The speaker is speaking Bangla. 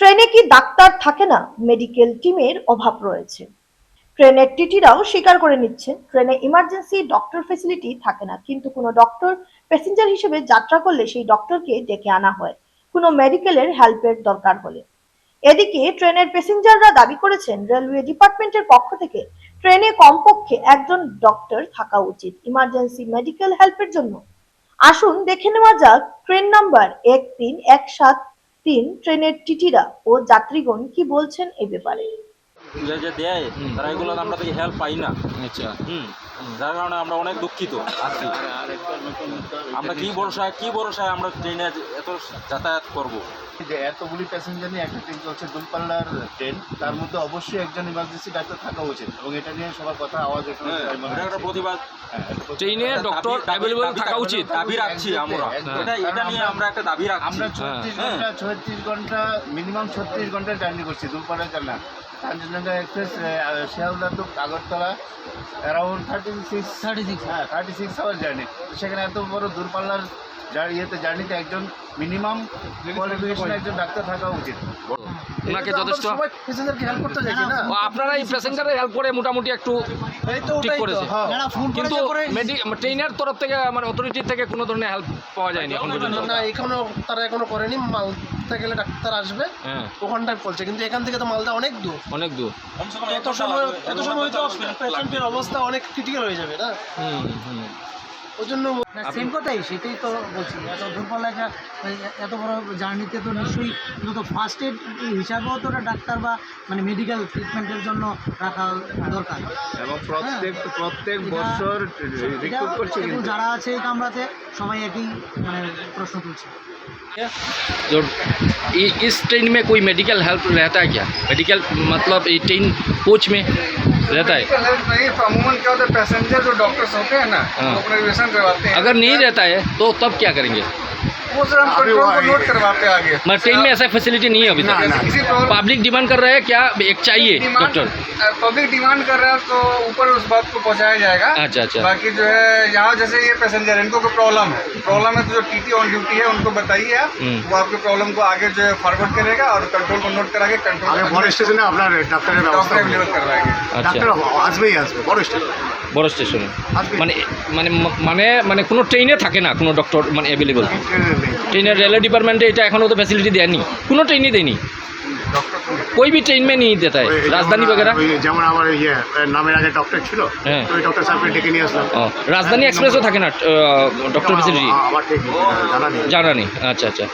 ট্রেনে কি ডাক্তার থাকে না? মেডিকেল টিমের অভাব রয়েছে। ট্রেনের টিটিরাও স্বীকার করে নিচ্ছেন ট্রেনে ইমার্জেন্সি ডক্টর ফেসিলিটি থাকে না, কিন্তু কোনো ডক্টর প্যাসেঞ্জার হিসেবে যাত্রা করলে সেই ডক্টরকে ডেকে আনা হয় কোনো মেডিকেলের হেল্পের দরকার হলে। এদিকে ট্রেনের প্যাসেঞ্জাররা দাবি করেছেন রেলওয়ে ডিপার্টমেন্টের পক্ষ থেকে ট্রেনে কমপক্ষে একজন ডক্টর থাকা উচিত ইমার্জেন্সি মেডিকেল হেল্পের জন্য। আসুন দেখে নেওয়া যাক ট্রেন নাম্বার 13173 ট্রেনের টিটিরা ও যাত্রীগণ কি বলছেন এ ব্যাপারে। যে দেয় তারা এগুলো আমরা থেকে হেল্প পাই না। আচ্ছা। যার কারণে আমরা অনেক দুঃখিত আছি। আমরা কি ভরসায় আমরা ট্রেনে এত যাতায়াত করব। যে এতগুলি প্যাসেঞ্জার নিয়ে একটা ট্রেন চলছে, দূরপাল্লার ট্রেন, তার মধ্যে অবশ্যই একজন ইমার্জেন্সি ডাক্তার থাকা উচিত এবং এটা নিয়ে সবার কথা আওয়াজ ওঠানো এটা একটা প্রতিবাদ। ট্রেনে ডক্টর অ্যাভেলেবল থাকা উচিত। দাবি রাখছি আমরা, এটা নিয়ে আমরা একটা দাবি রাখছি। আমরা 36 ঘন্টা মিনিমাম 36 ঘন্টা জার্নি করছি দূরপাল্লার জন্য। Kanchenjunga express Sealdah to Agartala around 36 hour journey. সেখানে এত বড় দূরপাল্লার জার্নিতে একজন মিনিমাম কোয়ালিফিকেশন একজন ডাক্তার থাকা উচিত। ওনাকে যথেষ্ট প্যাসেঞ্জারকে হেল্প করতে চাইছি না, আপনারা এই প্যাসেঞ্জারের হেল্প করে মোটামুটি একটু ঠিক করেছে, কিন্তু ট্রেনের তরফ থেকে মানে অথরিটি থেকে কোনো ধরনের হেল্প পাওয়া যায়নি এখন পর্যন্ত। না, তারা এখনো করেনি। মালদা গেলে ডাক্তার আসবে, ওখানটায় বলছে, কিন্তু এখান থেকে তো মালদা অনেক দূর। এত সময় তো পেশেন্টের অবস্থা অনেক ক্রিটিক্যাল হয়ে যাবে না। ওই জন্য সেম কথাই, সেটাই তো বলছি। এত দূরপাল্লায় এত বড় জার্নিতে তো নিশ্চয়ই তো ফার্স্ট এড হিসাবেও তো ডাক্তার বা মানে মেডিকেল ট্রিটমেন্টের জন্য রাখা দরকার এবং প্রত্যেক বছর রিক্রুট করছে, কিন্তু যারা আছে এই কামরাতে সবাই একই মানে প্রশ্ন তুলছে। जो इस ट्रेन में कोई मेडिकल हेल्प रहता है क्या? मेडिकल मतलब ये ट्रेन कोच में रहता है? नहीं, अमूमन क्या होता है, पैसेंजर जो डॉक्टर्स होते हैं ना, अपना रिजर्वेशन करवाते हैं। अगर नहीं रहता है तो तब क्या करेंगे? वो सर हम कंट्रोल को नोट करवाते हैं आगे। मतलब ट्रेन में ऐसा फैसिलिटी नहीं है अभी तक। पब्लिक डिमांड कर रहा है क्या एक चाहिए डॉक्टर? पब्लिक डिमांड कर रहा है तो ऊपर उस बात को पहुंचाया जाएगा। अच्छा। बाकी जो है यहाँ जैसे ये पैसेंजर इनको कोई प्रॉब्लम है तो जो टीटी ऑन ड्यूटी है उनको बताइए आप, वो आपके प्रॉब्लम को आगे जो है फॉरवर्ड करेगा और कंट्रोल को नोट करा के कंट्रोल বড় স্টেশনে আপনার ডাক্তারের ব্যবস্থা अवेलेबल करवाएंगे। ডাক্তার আসবেই বড় স্টেশনে মানে মানে মানে মানে কোনো ট্রেনে থাকে না কোনো ডক্টর মানে অ্যাভেলেবল। ट्रेन रेलवे डिपार्टमेंट এটা এখনো তো ফ্যাসিলিটি দেয়নি, কোনো ট্রেনই দেয়নি, कोई भी ट्रेन में नहीं देता है, राजधानी वगैरह। যেমন আমার নামের আগে ডক্টর ছিল, তো ওই ডক্টর সাহেবকে ডেকে নিয়ে আসলাম। রাজধানী এক্সপ্রেসও থাকে না ডক্টর ফ্যাসিলিটি? আমার ঠিক জানা নেই। আচ্ছা।